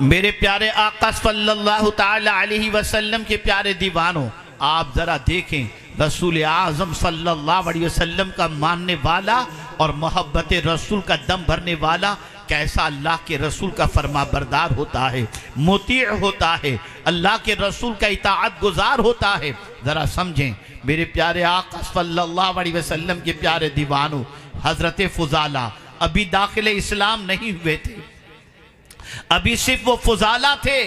मेरे प्यारे आका सल्लल्लाहु ताला अलैहि वसल्लम के प्यारे दीवानों, आप ज़रा देखें रसूल आज़म सल्लल्लाहु अलैहि वसल्लम का मानने वाला और मोहब्बत रसूल का दम भरने वाला कैसा अल्लाह के रसूल का फरमा बरदार होता है, मुती होता है, अल्लाह के रसूल का इताअत गुजार होता है। ज़रा समझें मेरे प्यारे आका सल्लल्लाहु अलैहि वसल्लम के प्यारे दीवानों, हज़रत फ़ुज़ाला अभी दाखिल इस्लाम नहीं हुए थे, अभी सिर्फ वो फ़ुज़ाला थे।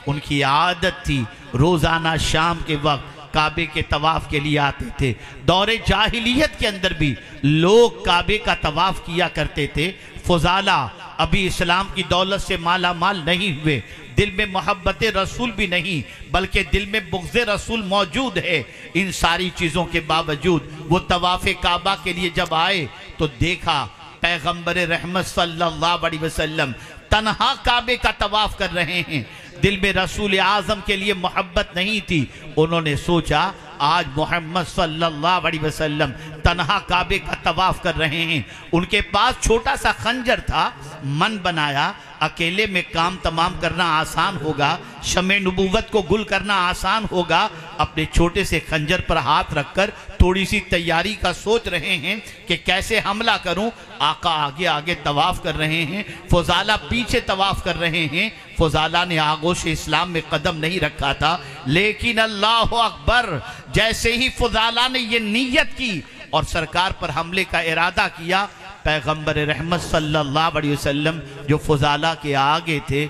उनकी आदत थी रोज़ाना शाम के वक्त काबे के तवाफ़ के लिए आते थे। दौरे जाहिलियत के अंदर भी लोग काबे का तवाफ़ किया करते थे। फ़ुज़ाला अभी इस्लाम की दौलत से माला माल नहीं हुए, दिल में मोहब्बत रसूल भी नहीं बल्कि दिल में बुग़्ज़ रसूल मौजूद है। इन सारी चीज़ों के बावजूद वो तवाफ़े काबा के लिए जब आए तो देखा पैगम्बर रहमत सल्लल्लाहु अलैहि वसल्लम तन्हा काबे का तवाफ़ कर रहे हैं। दिल में रसूल आज़म के लिए मोहब्बत नहीं थी। उन्होंने सोचा आज मोहम्मद सल्लल्लाहु अलैहि वसल्लम तन्हा काबे का तवाफ़ कर रहे हैं, उनके पास छोटा सा खंजर था। मन बनाया अकेले में काम तमाम करना आसान होगा, शमे नबूवत को गुल करना आसान होगा। अपने छोटे से खंजर पर हाथ रखकर थोड़ी सी तैयारी का सोच रहे हैं कि कैसे हमला करूं। आका आगे आगे तवाफ़ कर रहे हैं, फ़ुज़ाला पीछे तवाफ़ कर रहे हैं। फ़ुज़ाला ने आगोश इस्लाम में कदम नहीं रखा था, लेकिन अल्लाह अकबर, जैसे ही फ़ुज़ाला ने ये नीयत की और सरकार पर हमले का इरादा किया, पैगम्बर रहमत सल्लल्लाहु अलैहि वसल्लम जो फ़ुज़ाला के आगे थे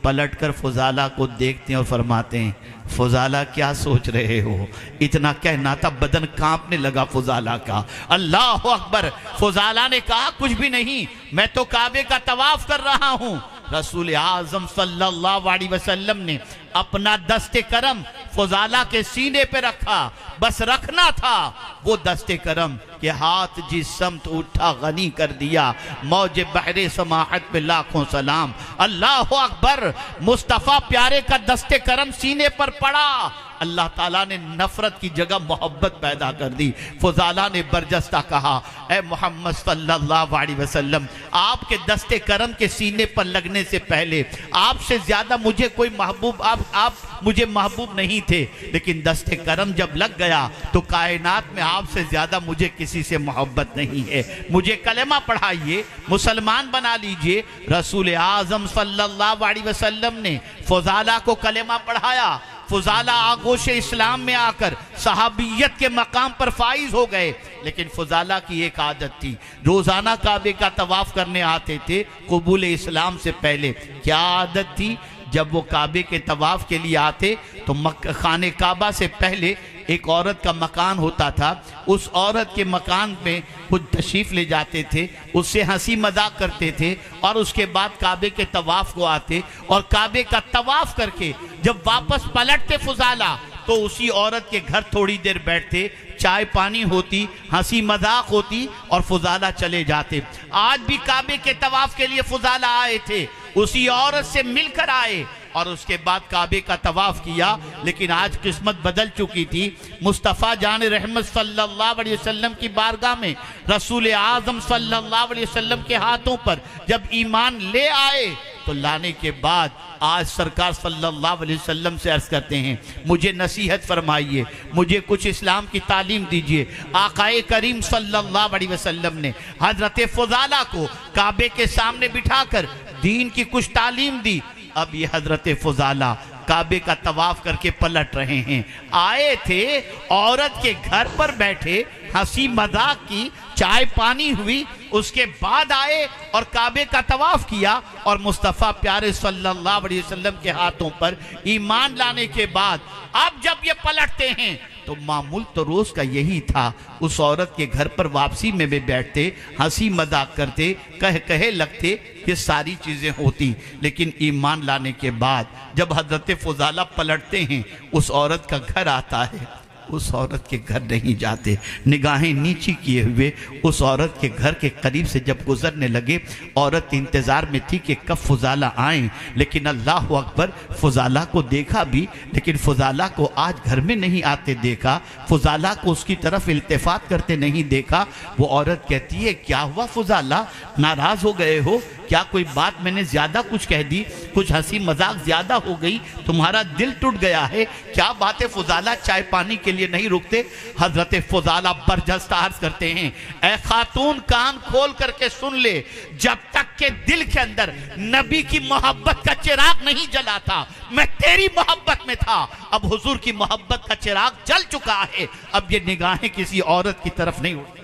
पलटकर फ़ुज़ाला को देखते हैं और फरमाते हैं, फ़ुज़ाला क्या सोच रहे हो? इतना कहना था बदन कांपने लगा फ़ुज़ाला का। अल्लाह अकबर। फ़ुज़ाला ने कहा कुछ भी नहीं, मैं तो काबे का तवाफ़ कर रहा हूँ। रसूल आज़म सल्लल्लाहु अलैहि वसल्लम ने अपना दस्ते करम फ़ुज़ाला के सीने पे रखा, बस रखना था। वो दस्ते करम के हाथ जिस समत उठा गनी कर दिया। मौज बहरे समाहत पे लाखों सलाम। अल्लाह अकबर। मुस्तफ़ा प्यारे का दस्ते करम सीने पर पड़ा, अल्लाह ताला ने नफरत की जगह मोहब्बत पैदा कर दी। फ़ुज़ाला ने बरजस्ता कहा, ए मोहम्मद सल्लल्लाहु अलैहि वसल्लम, आपके दस्ते करम के सीने पर लगने से पहले आपसे ज़्यादा मुझे कोई महबूब, आप मुझे महबूब नहीं थे, लेकिन दस्ते करम जब लग गया तो कायनात में आपसे ज़्यादा मुझे किसी से मोहब्बत नहीं है। मुझे कलेमा पढ़ाइए, मुसलमान बना लीजिए। रसूल आज़म सल्लल्लाहु अलैहि वसल्लम ने फ़ुज़ाला को कलेमा पढ़ाया। फ़ुज़ाला आगोश इस्लाम में आकर सहाबियत के मकाम पर फाइज हो गए। लेकिन फ़ुज़ाला की एक आदत थी, रोज़ाना काबे का तवाफ़ करने आते थे कबूल इस्लाम से पहले। क्या आदत थी? जब वो काबे के तवाफ़ के लिए आते तो खाने काबा से पहले एक औरत का मकान होता था, उस औरत के मकान में खुद तशरीफ़ ले जाते थे, उससे हंसी मजाक करते थे और उसके बाद काबे के तवाफ़ को आते और काबे का तवाफ़ करके जब वापस पलटते फ़ुज़ाला तो उसी औरत के घर थोड़ी देर बैठते, चाय पानी होती, हंसी मजाक होती और फ़ुज़ाला चले जाते। आज भी काबे के तवाफ़ के लिए फ़ुज़ाला आए थे, उसी औरत से मिलकर आए और उसके बाद काबे का तवाफ़ किया। लेकिन आज किस्मत बदल चुकी थी। मुस्तफ़ा जान रहमत सल्लल्लाहु अलैहि वसल्लम की बारगाह में रसूल आज़म सल्लल्लाहु अलैहि वसल्लम के हाथों पर जब ईमान ले आए तो लाने के बाद आज सरकार सल्लल्लाहु अलैहि वसल्लम से अर्ज़ करते हैं, मुझे नसीहत फरमाइए, मुझे कुछ इस्लाम की तालीम दीजिए। आकाए करीम सल्लल्लाहु अलैहि वसल्लम ने हज़रत फ़ुज़ाला को काबे के सामने बिठाकर दीन की कुछ तालीम दी। अब ये हज़रत फ़ुज़ाला काबे का तवाफ़ करके पलट रहे हैं। आए थे, औरत के घर पर बैठे, हंसी मजाक की, चाय पानी हुई, उसके बाद आए और काबे का तवाफ़ किया और मुस्तफ़ा प्यारे सल्लल्लाहु अलैहि वसल्लम के हाथों पर ईमान लाने के बाद अब जब ये पलटते हैं तो मामूल तो रोज़ का यही था। उस औरत के घर पर वापसी में भी बैठते, हंसी मजाक करते, कहे लगते, ये सारी चीज़ें होती। लेकिन ईमान लाने के बाद जब हज़रत फ़ुज़ाला पलटते हैं, उस औरत का घर आता है, उस औरत के घर नहीं जाते। निगाहें नीची किए हुए उस औरत के घर के करीब से जब गुजरने लगे, औरत इंतज़ार में थी कि कब फ़ुज़ाला आएँ। लेकिन अल्लाह अकबर, फ़ुज़ाला को देखा भी, लेकिन फ़ुज़ाला को आज घर में नहीं आते देखा, फ़ुज़ाला को उसकी तरफ इल्तिफ़ात करते नहीं देखा। वो औरत कहती है, क्या हुआ फ़ुज़ाला, नाराज़ हो गए हो? क्या कोई बात मैंने ज्यादा कुछ कह दी, कुछ हंसी मजाक ज्यादा हो गई, तुम्हारा दिल टूट गया है? क्या बात है फुजाला चाय पानी के लिए नहीं रुकते? हजरत फुजाला बरजस्त अर्ज करते हैं, ऐ खातून कान खोल करके सुन ले, जब तक के दिल के अंदर नबी की मोहब्बत का चिराग नहीं जला था, मैं तेरी मोहब्बत में था। अब हुजूर की मोहब्बत का चिराग जल चुका है, अब ये निगाहें किसी औरत की तरफ नहीं उठती।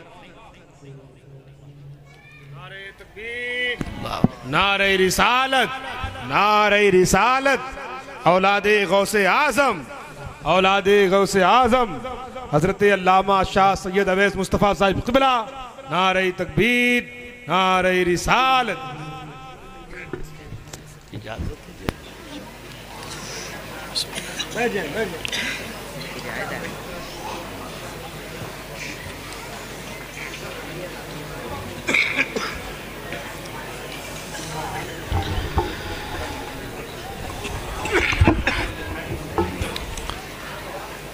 नारे रिसालत, नारे रिसालत, औलादे गौसे आजम, औलादे गौसे आजम हजरत अल्लामा शाह सैयद अवैस मुस्तफ़ा साहिब क़िबला, नारे तकबीर, नारे रिसालत। इजाजत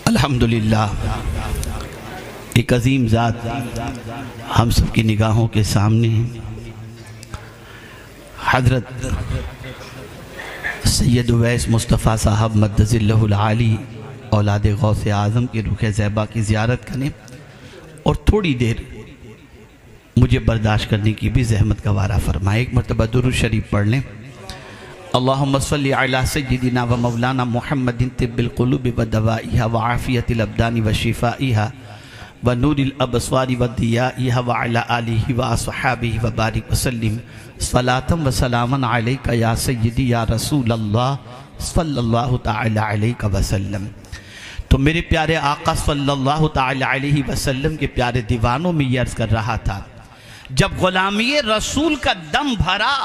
अल्हम्दुलिल्लाह, एक अजीम ज़ात हम सब की निगाहों के सामने है। हज़रत सैयद उवैस मुस्तफ़ा साहब मद्दज़िल्लहुल आली औलाद गौसे आज़म के रुख़ ज़ैबा की ज़ियारत करें और थोड़ी देर मुझे बर्दाश्त करने की भी ज़हमत गवारा फरमाए। एक मरतबा दुरूद शरीफ पढ़ लें। अल्लाहुम्मा सल्लि अला सय्यिदिना व मौलाना मुहम्मदिन तिब्बिल क़ुलूबि व दवाइहा व आफ़ियतिल अब्दानि व शिफ़ाइहा व नूरिल अबसारि व दियाइहा व अला आलिहि व अस्हाबिहि व बारिक वसल्लिम सलातम व सलामन अलैका या सय्यिदी या रसूल अल्लाह सल्लल्लाहु तआला अलैहि वसल्लम। तो मेरे प्यारे आका सल्लल्लाहु तआला अलैहि वसल्लम के प्यारे दीवानों में ये अर्ज़ कर रहा था, जब गुलामी रसूल का दम भरा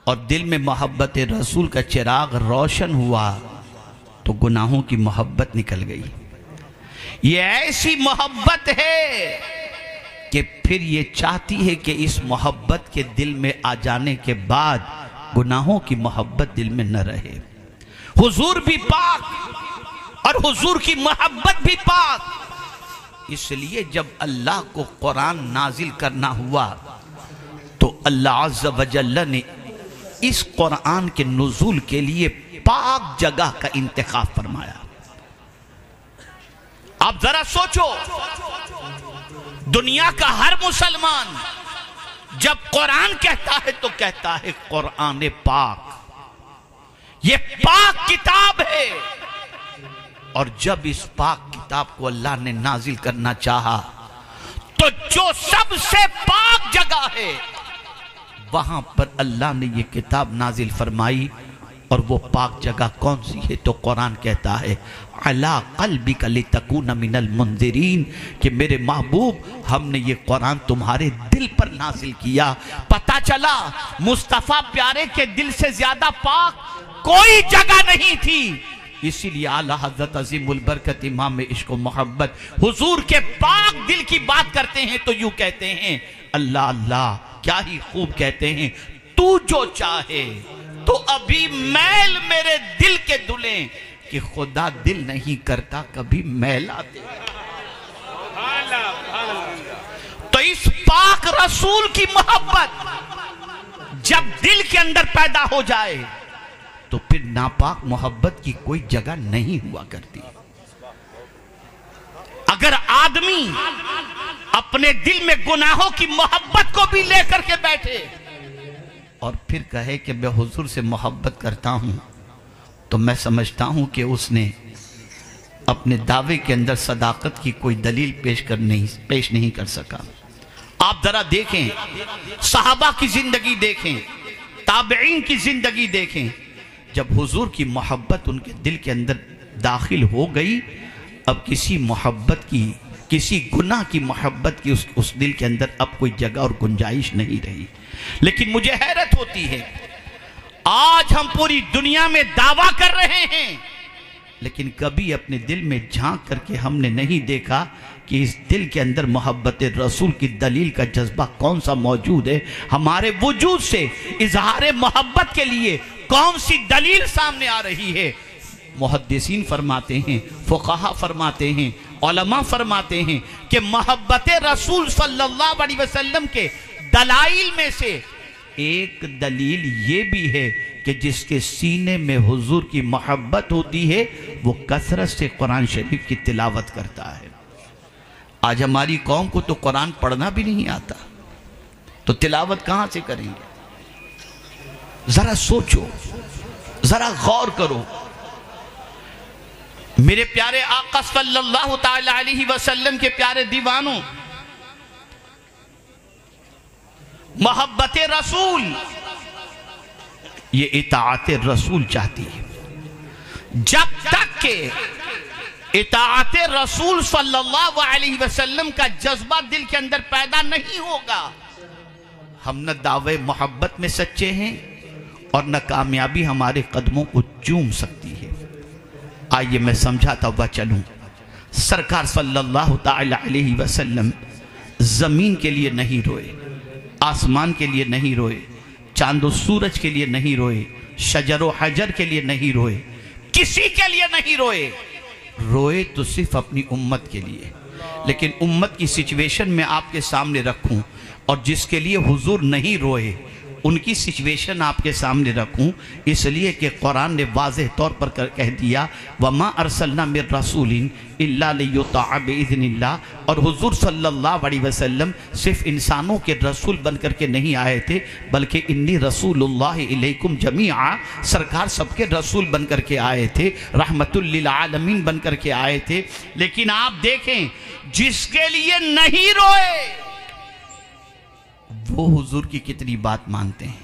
और दिल में मोहब्बत रसूल का चिराग रोशन हुआ तो गुनाहों की मोहब्बत निकल गई। ये ऐसी मोहब्बत है कि फिर ये चाहती है कि इस मोहब्बत के दिल में आ जाने के बाद गुनाहों की मोहब्बत दिल में न रहे। हुजूर भी पाक और हुजूर की मोहब्बत भी पाक। इसलिए जब अल्लाह को कुरान नाजिल करना हुआ तो अल्लाह अज़्ज़ व जल्ल ने इस कुरान के नुज़ूल के लिए पाक जगह का इंतखाब फरमाया। आप जरा सोचो, दुनिया का हर मुसलमान जब कुरान कहता है तो कहता है कुरान पाक, ये पाक किताब है। और जब इस पाक किताब को अल्लाह ने नाजिल करना चाहा तो जो सबसे पाक जगह है वहां पर अल्लाह ने ये किताब नाजिल फरमाई। और वो पाक जगह कौन सी है? तो कुरान कहता है अला क़ल्बिका लितकूना मिनल मुंज़िरीन, कि मेरे महबूब हमने ये कुरान तुम्हारे दिल पर नाजिल किया। पता चला मुस्तफ़ा प्यारे के दिल से ज्यादा पाक कोई जगह नहीं थी। इसीलिए आला हज़रत अज़ीमुल बरकत इमाम इश्क़ व मोहब्बत हुजूर के पाक दिल की बात करते हैं तो यूं कहते हैं अल्लाह अल्लाह, क्या ही खूब कहते हैं, तू जो चाहे तो अभी मैल मेरे दिल के धुले, कि खुदा दिल नहीं करता कभी मैला दे। तो इस पाक रसूल की मोहब्बत जब दिल के अंदर पैदा हो जाए तो फिर नापाक मोहब्बत की कोई जगह नहीं हुआ करती। अगर आदमी अपने दिल में गुनाहों की मोहब्बत को भी लेकर के बैठे और फिर कहे कि मैं हुजूर से मोहब्बत करता हूं, तो मैं समझता हूं कि उसने अपने दावे के अंदर सदाकत की कोई दलील पेश नहीं कर सका। आप जरा देखें, सहाबा की जिंदगी देखें, ताबईन की जिंदगी देखें। जब हुजूर की मोहब्बत उनके दिल के अंदर दाखिल हो गई, अब किसी मोहब्बत की, किसी गुनाह की मोहब्बत की उस दिल के अंदर अब कोई जगह और गुंजाइश नहीं रही। लेकिन मुझे हैरत होती है, आज हम पूरी दुनिया में दावा कर रहे हैं, लेकिन कभी अपने दिल में झांक करके हमने नहीं देखा कि इस दिल के अंदर मोहब्बत रसूल की दलील का जज्बा कौन सा मौजूद है। हमारे वजूद से इजहार मोहब्बत के लिए कौन सी दलील सामने आ रही है। मुहद्दिसीन फरमाते हैं, फुक़हा फरमाते हैं, उलमा फरमाते हैं कि मोहब्बत रसूल सल्लल्लाहु अलैहि वसल्लम के दलाइल में से एक दलील ये भी है कि जिसके सीने में हुजूर की मोहब्बत होती है वो कसरत से कुरान शरीफ की तिलावत करता है। आज हमारी कौम को तो कुरान पढ़ना भी नहीं आता, तो तिलावत कहां से करेंगे? जरा सोचो, जरा गौर करो। मेरे प्यारे आका सल्लल्लाहु ताला अलैहि वसल्लम के प्यारे दीवानों, मोहब्बत रसूल ये इताअत रसूल चाहती है। जब तक के इताअत रसूल सल्लल्लाहु अलैहि वसल्लम का जज्बा दिल के अंदर पैदा नहीं होगा, हम न दावे मोहब्बत में सच्चे हैं और न कामयाबी हमारे कदमों को चूम सकती है। आइए मैं समझाता हुआ चलूं। सरकार सल्लल्लाहु ताला अलैहि वसल्लम जमीन के लिए नहीं रोए, आसमान के लिए नहीं रोए, चांद और सूरज के लिए नहीं रोए, शजर व हजर के लिए नहीं रोए, किसी के लिए नहीं रोए। रोए तो सिर्फ अपनी उम्मत के लिए। लेकिन उम्मत की सिचुएशन में आपके सामने रखूं और जिसके लिए हुजूर नहीं रोए उनकी सिचुएशन आपके सामने रखूं, इसलिए कि कुरान ने वाज़ेह तौर पर कह दिया वमा अरसलना मिर रसूलिन इल्ला लियुताअ बिइज़्निल्लाह। और हुजूर सल्लल्लाहु अलैहि वसल्लम सिर्फ इंसानों के रसूल बन करके नहीं आए थे, बल्कि इन्नी रसूलुल्लाह इलैकुम जमीआ, सरकार सबके रसूल बन करके आए थे, रहमतुल लिल आलमीन बन करके आए थे। लेकिन आप देखें, जिसके लिए नहीं रोए वो हुजूर की कितनी बात मानते हैं।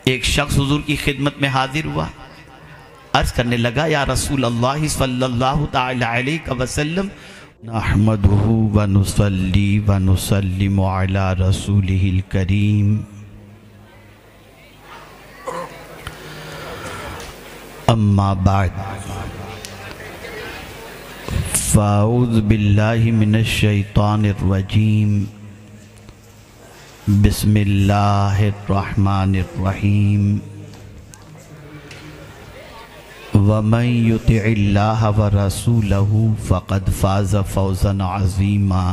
एक शख्स हुजूर की खिदमत में हाजिर हुआ, अर्ज करने लगा या रसूल अल्लाह सल्लल्लाहु ताला अलैहि वसल्लम नहमदुहु व नुसल्ली व नुसल्लिमु अला रसूलिहिल करीम अम्मा बाद फ़ाऊज़ु बिल्लाहि मिनश शैतानिर रजीम बिस्मिल्लाहिर्रहमानिर्रहीम वमन युतिइल्लाह व रसूलहु फ़क़द फ़ाज़ फ़ौज़न अज़ीमा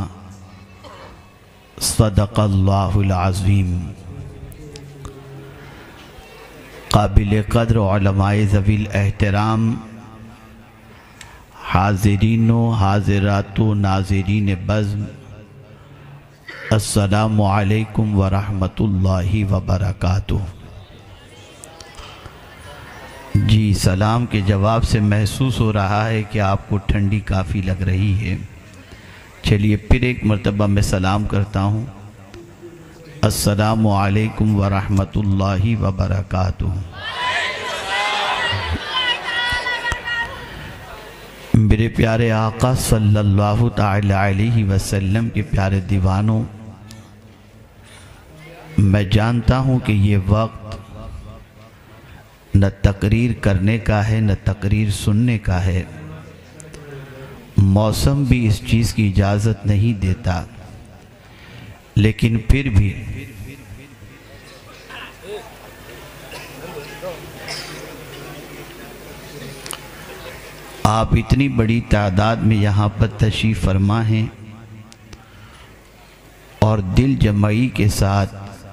सदक़ल्लाहुल अज़ीम। काबिल क़द्र उलमाए ज़वील एहतराम, हाज़िरीनो हाज़िरातो नाज़िरीन बज़्म, अस्सलामु अलैकुम व रहमतुल्लाहि व बरकातुहू। जी, सलाम के जवाब से महसूस हो रहा है कि आपको ठंडी काफ़ी लग रही है। चलिए फिर एक मर्तबा मैं सलाम करता हूँ, अस्सलामु अलैकुम व रहमतुल्लाहि व बरकातुहू। मेरे प्यारे आका सल्लल्लाहु ताला अलैहि वसल्लम के प्यारे दीवानों, मैं जानता हूँ कि ये वक्त न तकरीर करने का है न तकरीर सुनने का है। मौसम भी इस चीज़ की इजाज़त नहीं देता, लेकिन फिर भी आप इतनी बड़ी तादाद में यहाँ पर तशरीफ़ फरमा हैं और दिल जमाई के साथ,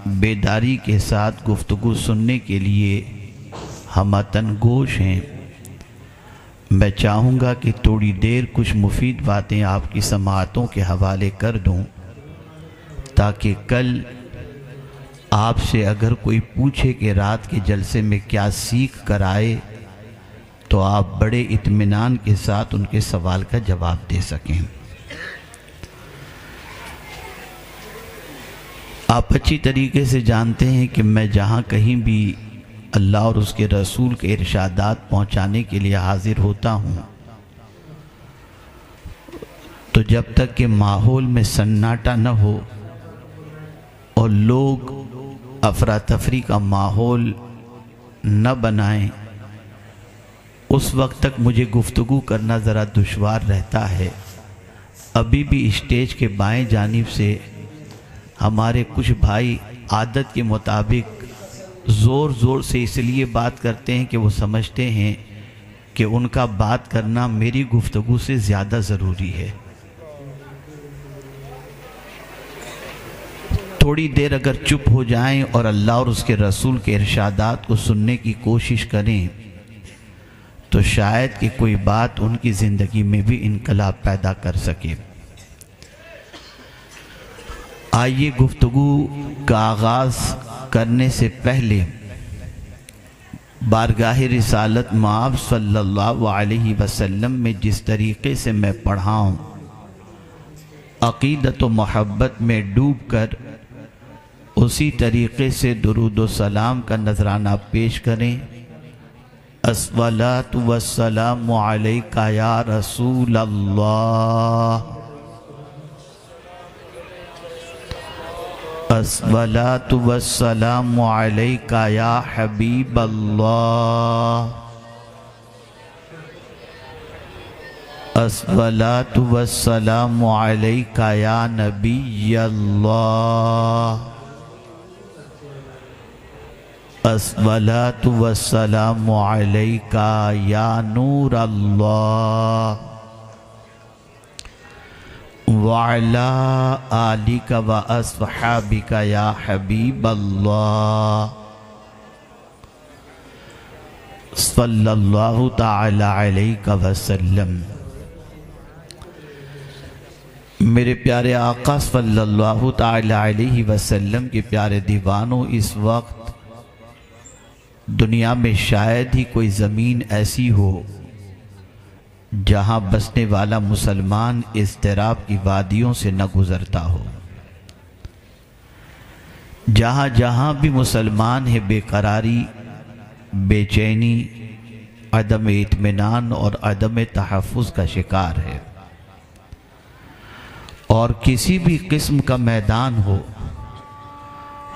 बेदारी के साथ गुफ्तगू सुनने के लिए हमतन गोश हैं। मैं चाहूँगा कि थोड़ी देर कुछ मुफीद बातें आपकी समाअतों के हवाले कर दूँ, ताकि कल आपसे अगर कोई पूछे कि रात के जलसे में क्या सीख कर आए, तो आप बड़े इत्मीनान के साथ उनके सवाल का जवाब दे सकें। आप अच्छी तरीके से जानते हैं कि मैं जहाँ कहीं भी अल्लाह और उसके रसूल के इरशादात पहुँचाने के लिए हाजिर होता हूँ, तो जब तक कि माहौल में सन्नाटा न हो और लोग अफरा तफरी का माहौल न बनाएं, उस वक्त तक मुझे गुफ्तगू करना ज़रा दुश्वार रहता है। अभी भी स्टेज के बाएं जानिब से हमारे कुछ भाई आदत के मुताबिक ज़ोर ज़ोर से इसलिए बात करते हैं कि वो समझते हैं कि उनका बात करना मेरी गुफ्तगू से ज़्यादा ज़रूरी है। थोड़ी देर अगर चुप हो जाएं और अल्लाह और उसके रसूल के इरशादात को सुनने की कोशिश करें तो शायद कि कोई बात उनकी ज़िंदगी में भी इनकलाब पैदा कर सके। आइए गुफ्तगू का आगाज़ करने से पहले बारगाह रिसालत माब सल्लल्लाहु अलैहि वसल्लम में जिस तरीक़े से मैं पढ़ा हूँ, अक़ीदत व मोहब्बत में डूब कर उसी तरीक़े से दुरूद व सलाम का नजराना पेश करें। अस्सलातु वस्सलामु अलैका या रसूल अल्लाह, अस्सलातु वस्सलामु अलैका या हबीब अल्लाह, अस्सलातु वस्सलामु अलैका या नबी अल्लाह, अस्सलातु वस्सलामु अलैका या नूर अल्लाह, वअला आलिका व अस्हाबिका या हबीब अल्लाह, सल्लल्लाहु तआला अलैका वसल्लम। मेरे प्यारे आका सल्लल्लाहु तआला अलैहि वसल्लम के प्यारे दीवानों, इस वक्त दुनिया में शायद ही कोई ज़मीन ऐसी हो जहाँ बसने वाला मुसलमान इज़्तिराब की वादियों से न गुज़रता हो। जहाँ जहाँ भी मुसलमान है बेकरारी, बेचैनी, अदम इत्मीनान और अदम तहफ़्फ़ुज़ का शिकार है। और किसी भी किस्म का मैदान हो,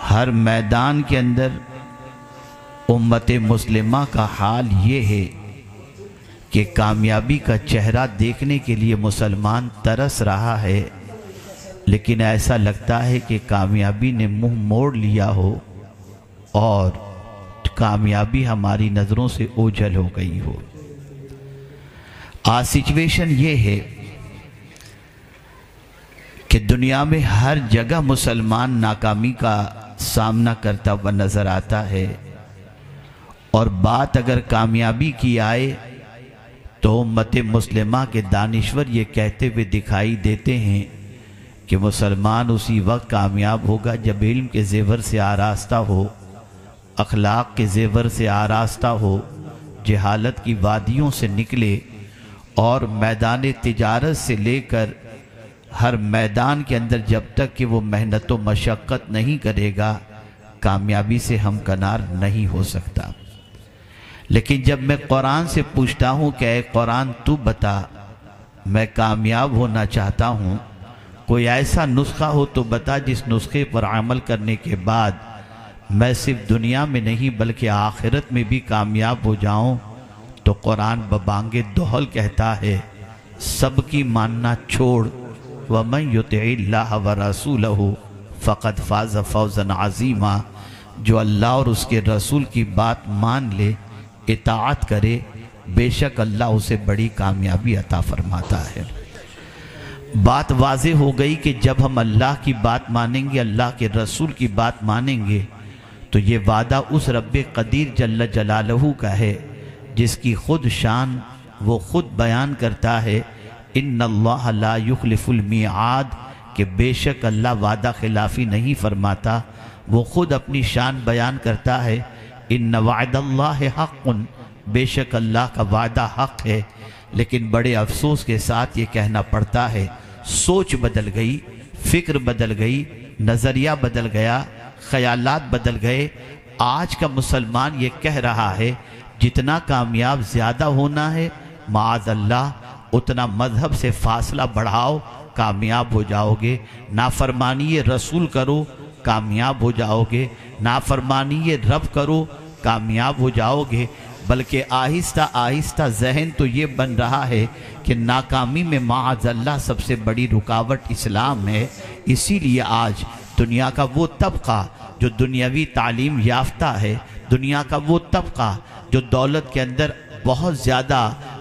हर मैदान के अंदर उम्मत मुस्लिमा का हाल ये है कि कामयाबी का चेहरा देखने के लिए मुसलमान तरस रहा है, लेकिन ऐसा लगता है कि कामयाबी ने मुंह मोड़ लिया हो और कामयाबी हमारी नज़रों से ओझल हो गई हो। आज सिचुएशन ये है कि दुनिया में हर जगह मुसलमान नाकामी का सामना करता हुआ नज़र आता है, और बात अगर कामयाबी की आए तो उम्मत मुस्लिमा के दानिश्वर ये कहते हुए दिखाई देते हैं कि मुसलमान उसी वक्त कामयाब होगा जब इल्म के ज़ेवर से आरास्ता हो, अखलाक के ज़ेवर से आरास्ता हो, जहालत की वादियों से निकले और मैदान तिजारत से लेकर हर मैदान के अंदर जब तक कि वो मेहनत व मशक्क़त नहीं करेगा, कामयाबी से हमकनार नहीं हो सकता। लेकिन जब मैं कुरान से पूछता हूँ कि ऐ कुरान तू बता, मैं कामयाब होना चाहता हूँ, कोई ऐसा नुस्खा हो तो बता जिस नुस्खे पर अमल करने के बाद मैं सिर्फ दुनिया में नहीं बल्कि आखिरत में भी कामयाब हो जाऊँ, तो कुरान बबांगे दोहल कहता है, सबकी मानना छोड़, वमन युतिइल्लाह व रसूलहु फ़क़द फ़ाज़ फ़ौज़न अज़ीमा, जो अल्लाह और उसके रसूल की बात मान ले, इताअत करे, बेशक अल्लाह उसे बड़ी कामयाबी अता फरमाता है। बात वाज़ेह हो गई कि जब हम अल्लाह की बात मानेंगे, अल्लाह के रसूल की बात मानेंगे, तो ये वादा उस रब्बे क़दीर जल्ल जलालहू का है जिसकी खुद शान वो खुद बयान करता है, इन्नल्लाह ला युखलिफुल मिआद, कि बेशक अल्लाह वादा खिलाफ़ी नहीं फरमाता। वो खुद अपनी शान बयान करता है, इन्न वादल्लाहि हक़्क़ुन, बेशक अल्लाह का वादा हक़ है। लेकिन बड़े अफसोस के साथ ये कहना पड़ता है, सोच बदल गई, फ़िक्र बदल गई, नज़रिया बदल गया, ख़यालात बदल गए। आज का मुसलमान ये कह रहा है जितना कामयाब ज़्यादा होना है, माअज़ल्लाह उतना मज़हब से फ़ासला बढ़ाओ, कामयाब हो जाओगे। नाफरमानी रसूल करो, कामयाब हो जाओगे। नाफरमानी रब करो, कामयाब हो जाओगे। बल्कि आहिस्ता आहिस्ता जहन तो ये बन रहा है कि नाकामी में माअज़ल्लाह सबसे बड़ी रुकावट इस्लाम है। इसीलिए आज दुनिया का वो तबका जो दुनियावी तालीम याफ्ता है, दुनिया का वो तबका जो दौलत के अंदर बहुत ज़्यादा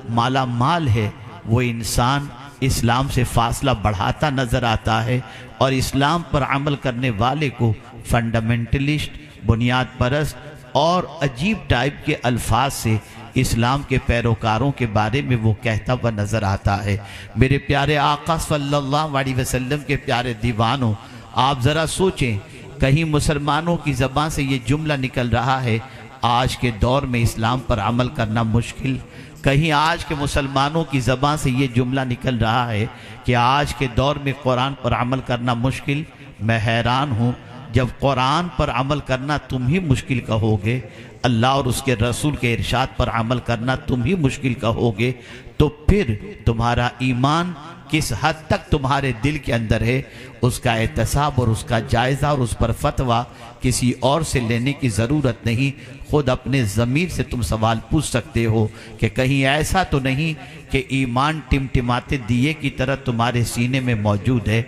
माला माल है, वो इंसान इस्लाम से फासला बढ़ाता नज़र आता है और इस्लाम पर अमल करने वाले को फंडामेंटलिस्ट, बुनियाद परस्त और अजीब टाइप के अल्फाज से इस्लाम के पैरोकारों के बारे में वो कहता हुआ नज़र आता है। मेरे प्यारे आका सल्लल्लाहु अलैहि वसल्लम के प्यारे दीवानों, आप ज़रा सोचें, कहीं मुसलमानों की ज़बान से ये जुमला निकल रहा है, आज के दौर में इस्लाम पर अमल करना मुश्किल। कहीं आज के मुसलमानों की ज़बान से ये जुमला निकल रहा है कि आज के दौर में कुरान पर अमल करना मुश्किल। मैं हैरान हूँ, जब कुरान पर अमल करना तुम ही मुश्किल कहोगे, अल्लाह और उसके रसूल के इरशाद पर अमल करना तुम ही मुश्किल कहोगे, तो फिर तुम्हारा ईमान किस हद तक तुम्हारे दिल के अंदर है, उसका एहतसाब और उसका जायज़ा और उस पर फतवा किसी और से लेने की ज़रूरत नहीं। खुद अपने ज़मीर से तुम सवाल पूछ सकते हो कि कहीं ऐसा तो नहीं कि ईमान टिमटिमाते दिए की तरह तुम्हारे सीने में मौजूद है।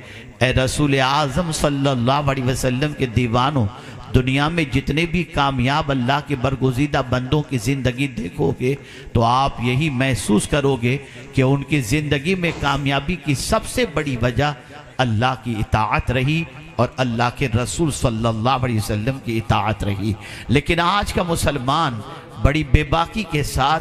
ए रसूल आज़म सल्लल्लाहु अलैहि वसल्लम के दीवानों, दुनिया में जितने भी कामयाब अल्लाह के बरगुज़ीदा बंदों की ज़िंदगी देखोगे तो आप यही महसूस करोगे कि उनकी ज़िंदगी में कामयाबी की सबसे बड़ी वजह अल्लाह की इताअत रही और अल्लाह के रसूल सल्लल्लाहु अलैहि वसल्लम की इताअत रही। लेकिन आज का मुसलमान बड़ी बेबाकी के साथ,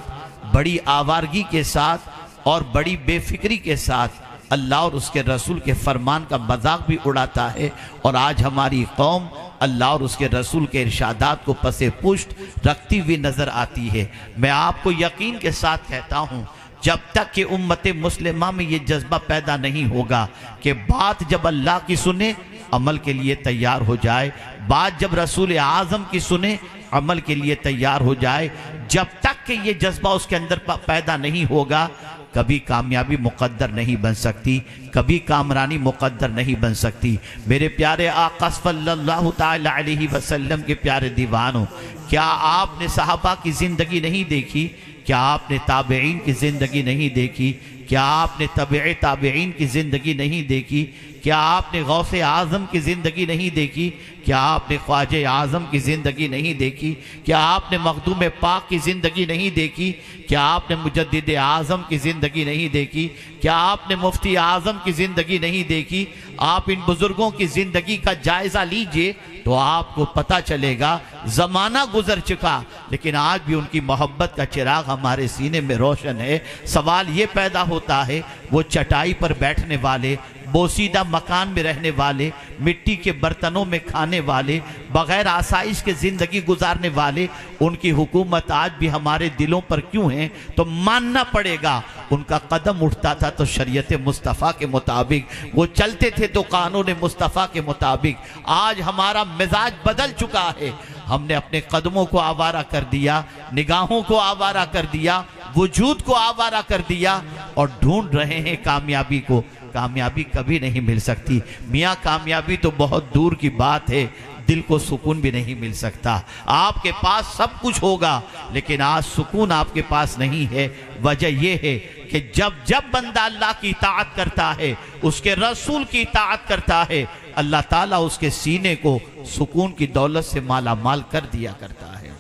बड़ी आवारगी के साथ और बड़ी बेफिक्री के साथ अल्लाह और उसके रसूल के फरमान का मजाक भी उड़ाता है। और आज हमारी कौम अल्लाह और उसके रसूल के इरशादात को पसे पुष्ट रखती हुई नज़र आती है। मैं आपको यकीन के साथ कहता हूँ, जब तक कि उम्मत मुस्लिमा में ये जज्बा पैदा नहीं होगा कि बात जब अल्लाह की सुने अमल के लिए तैयार हो जाए, बात जब रसूल आज़म की सुने अमल के लिए तैयार हो जाए, जब तक कि ये जज्बा उसके अंदर पैदा नहीं होगा, कभी कामयाबी मुकद्दर नहीं बन सकती, कभी कामरानी मुकद्दर नहीं बन सकती। मेरे प्यारे आका सल्लल्लाहु ताला अलैहि वसल्लम के प्यारे दीवानों, क्या आपने सहाबा की ज़िंदगी नहीं देखी? क्या आपने ताबईन की ज़िंदगी नहीं देखी? क्या आपने तबे ताबईन की ज़िंदगी नहीं देखी? क्या आपने गौसे आज़म की ज़िंदगी नहीं देखी? क्या आपने ख्वाजे आज़म की ज़िंदगी नहीं देखी? क्या आपने मखदूम पाक की ज़िंदगी नहीं देखी? क्या आपने मुजद्दिद आज़म की ज़िंदगी नहीं देखी? क्या आपने मुफ्ती आज़म की ज़िंदगी नहीं देखी? आप इन बुज़ुर्गों की ज़िंदगी का जायज़ा लीजिए तो आपको पता चलेगा ज़माना गुजर चुका, लेकिन आज भी उनकी मोहब्बत का चिराग हमारे सीने में रोशन है। सवाल ये पैदा होता है, वो चटाई पर बैठने वाले, बोसीदा मकान में रहने वाले, मिट्टी के बर्तनों में खाने वाले, बग़ैर आसाइश के ज़िंदगी गुजारने वाले, उनकी हुकूमत आज भी हमारे दिलों पर क्यों है? तो मानना पड़ेगा उनका कदम उठता था तो शरीयत मुस्तफ़ा के मुताबिक, वो चलते थे तो कानून मुस्तफ़ा के मुताबिक। आज हमारा मिजाज बदल चुका है, हमने अपने कदमों को आवारा कर दिया, निगाहों को आवारा कर दिया, वजूद को आवारा कर दिया और ढूंढ रहे हैं कामयाबी को। कामयाबी कभी नहीं मिल सकती मियाँ, कामयाबी तो बहुत दूर की बात है, दिल को सुकून भी नहीं मिल सकता। आपके पास सब कुछ होगा लेकिन आज सुकून आपके पास नहीं है। वजह यह है कि जब जब बंदा अल्लाह की इताअत करता है, उसके रसूल की इताअत करता है, अल्लाह ताला उसके सीने को सुकून की दौलत से माला माल कर दिया करता है।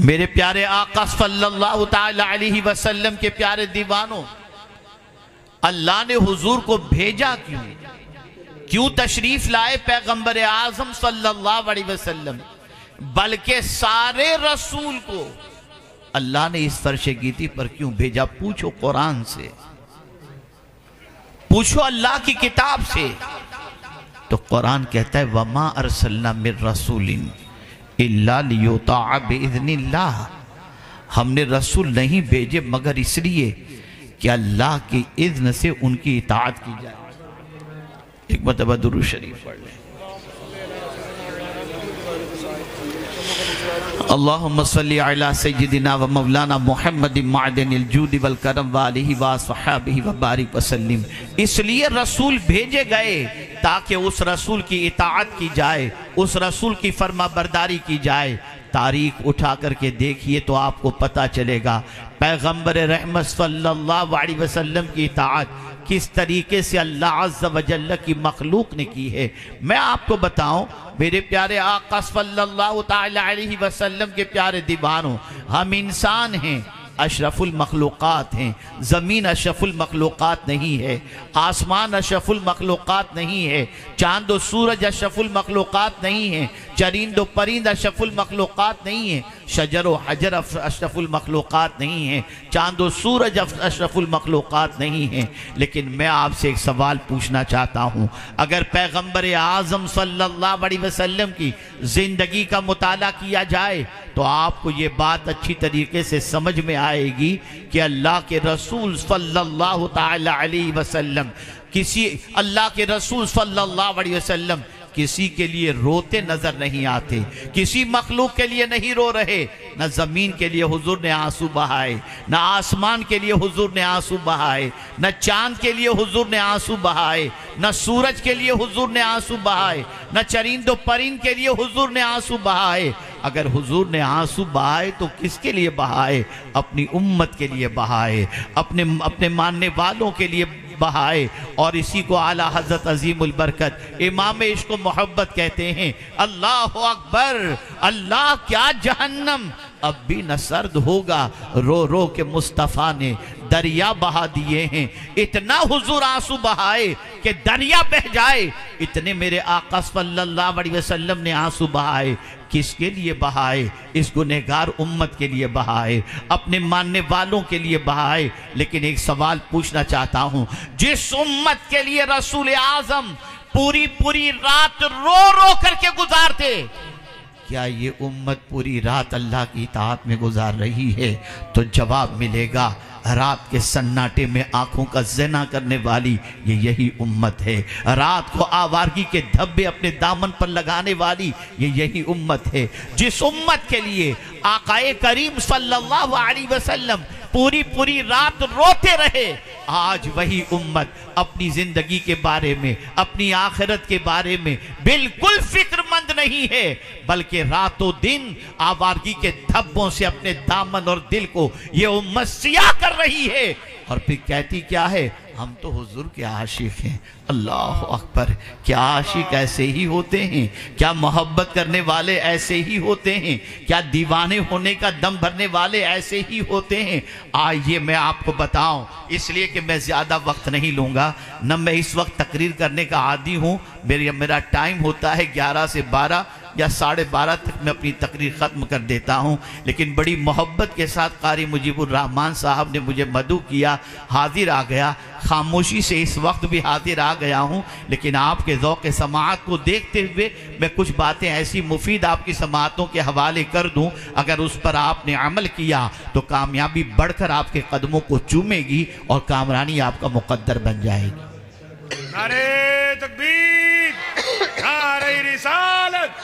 मेरे प्यारे आका सल्लल्लाहु ताला अलैहि वसल्लम के प्यारे दीवानों, अल्लाह ने हुजूर को भेजा क्यों? क्यों तशरीफ लाए पैगंबर आजम सल्लल्लाहु अलैहि वसल्लम? बल्कि सारे रसूल को अल्लाह ने इस फर्शे गीती पर क्यों भेजा? पूछो कुरान से, पूछो अल्लाह की किताब से। तो कुरान कहता है वमा अरसलना मिर रसूलिन इल्ला लियुताअ बिइज़्निल्लाह, हमने रसूल नहीं भेजे मगर इसलिए कि अल्लाह की इज़्न से उनकी इताअत की जाए। एक मरतबा दुरूद शरीफ पढ़ लें। अल्लाहुम्मा सल्ली अला सय्यिदिना व मौलाना मुहम्मदिन मादिनिल जूद वल करम व आलिहि व अस्हाबिहि व बारिक वसल्लिम। इसलिए रसूल भेजे गए ताकि उस रसूल की इताअत की जाए, उस रसूल की फरमाबरदारी की जाए। तारीख उठा करके देखिए तो आपको पता चलेगा पैगंबर रहमत सल्लल्लाहु अलैहि वसल्लम की इताअत किस तरीके से अल्लाह अज़्ज़ व जल्ल की मखलूक ने की है। मैं आपको बताऊं मेरे प्यारे आका सल्लल्लाहु ताला अलैहि वसल्लम के प्यारे दीवानों, हम इंसान हैं, अशरफुल मखलूक़ात हैं, ज़मीन अशरफुल मखलूक़ात नहीं है, आसमान अशरफुल मखलूक़ात नहीं है, चांद व सूरज अशरफुल मखलूक़ात नहीं है, चरिंद व परिंद अशरफुल मखलूक़ात नहीं है, शजर व हजर अशरफुल मखलूक़ात नहीं है, चांद व सूरज अशरफुल मखलूक़ात नहीं है। लेकिन मैं आपसे एक सवाल पूछना चाहता हूँ, अगर पैगम्बर आज़म सल्लल्लाहु अलैहि वसल्लम की ज़िंदगी का मुताला किया जाए तो आपको ये बात अच्छी तरीके से समझ में आएगी कि अल्लाह के रसूल सल्लल्लाहु ताला अलैहि वसल्लम अल्लाह के रसूल सल्लल्लाहु अलैहि वसल्लम किसी के लिए रोते नजर नहीं आते, किसी मखलूक के लिए नहीं रो रहे। न ज़मीन के लिए हुजूर ने आंसू बहाए, न आसमान के लिए हुजूर ने आंसू बहाए, न चांद के लिए हुजूर ने आंसू बहाए, न सूरज के लिए हुजूर ने आंसू बहाए, न चरिंदो परिंद के लिए हुजूर ने आंसू बहाए। अगर हुजूर ने आंसू बहाए तो किसके लिए बहाए? अपनी उम्मत के लिए बहाए, अपने मानने वालों के लिए बहाए। और इसी को आला हजरत अजीमुल बरकत इमाम इश्क मोहब्बत कहते हैं। अल्लाह अकबर, अल्लाह क्या जहन्नम अब भी न सर्द होगा, रो रो के मुस्तफ़ा ने दरिया बहा दिए हैं। इतना हुजूर आंसू बहाए कि दरिया बह जाए, इतने मेरे आका सल्लल्लाहु अलैहि वसल्लम ने आंसू बहाए। किसके लिए बहाए? इस गुनहगार उम्मत के लिए बहाए, अपने मानने वालों के लिए बहाए। लेकिन एक सवाल पूछना चाहता हूं, जिस उम्मत के लिए रसूल आजम पूरी पूरी रात रो रो करके गुजारते, क्या ये उम्मत पूरी रात अल्लाह की इताअत में गुजार रही है? तो जवाब मिलेगा, रात के सन्नाटे में आंखों का ज़िना करने वाली ये यही उम्मत है। रात को आवारगी के धब्बे अपने दामन पर लगाने वाली ये यही उम्मत है। जिस उम्मत के लिए आकाए करीम सल्लल्लाहु अलैहि वसल्लम पूरी पूरी रात रोते रहे, आज वही उम्मत अपनी जिंदगी के बारे में, अपनी आखिरत के बारे में बिल्कुल फिक्रमंद नहीं है, बल्कि रातों दिन आवारगी के धब्बों से अपने दामन और दिल को ये उम्मत सियाह कर रही है। और फिर कहती क्या है? हम तो हुजूर के आशिक हैं। अल्लाह अकबर, क्या आशिक ऐसे ही होते हैं? क्या मोहब्बत करने वाले ऐसे ही होते हैं? क्या दीवाने होने का दम भरने वाले ऐसे ही होते हैं? आइए मैं आपको बताऊं, इसलिए कि मैं ज़्यादा वक्त नहीं लूँगा, न मैं इस वक्त तकरीर करने का आदी हूँ। मेरा टाइम होता है 11 से 12 या 12:30 तक मैं अपनी तकरीर ख़त्म कर देता हूँ। लेकिन बड़ी मोहब्बत के साथ कारी मुजीबुर रहमान साहब ने मुझे मदू किया, हाजिर आ गया, खामोशी से इस वक्त भी हाजिर आ गया हूँ। लेकिन आपके ज़ौक़ समाअत को देखते हुए मैं कुछ बातें ऐसी मुफीद आपकी समाअतों के हवाले कर दूँ, अगर उस पर आपने अमल किया तो कामयाबी बढ़कर आपके कदमों को चूमेगी और कामरानी आपका मुक़द्दर बन जाएगी। नारे तकबीर, नारे रिसालत,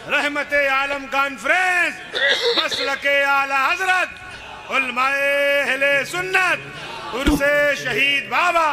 रहमते आलम कॉन्फ्रेंस, मसलके आला हजरत, उलमाए अहले सुन्नत, उर्से शहीद बाबा।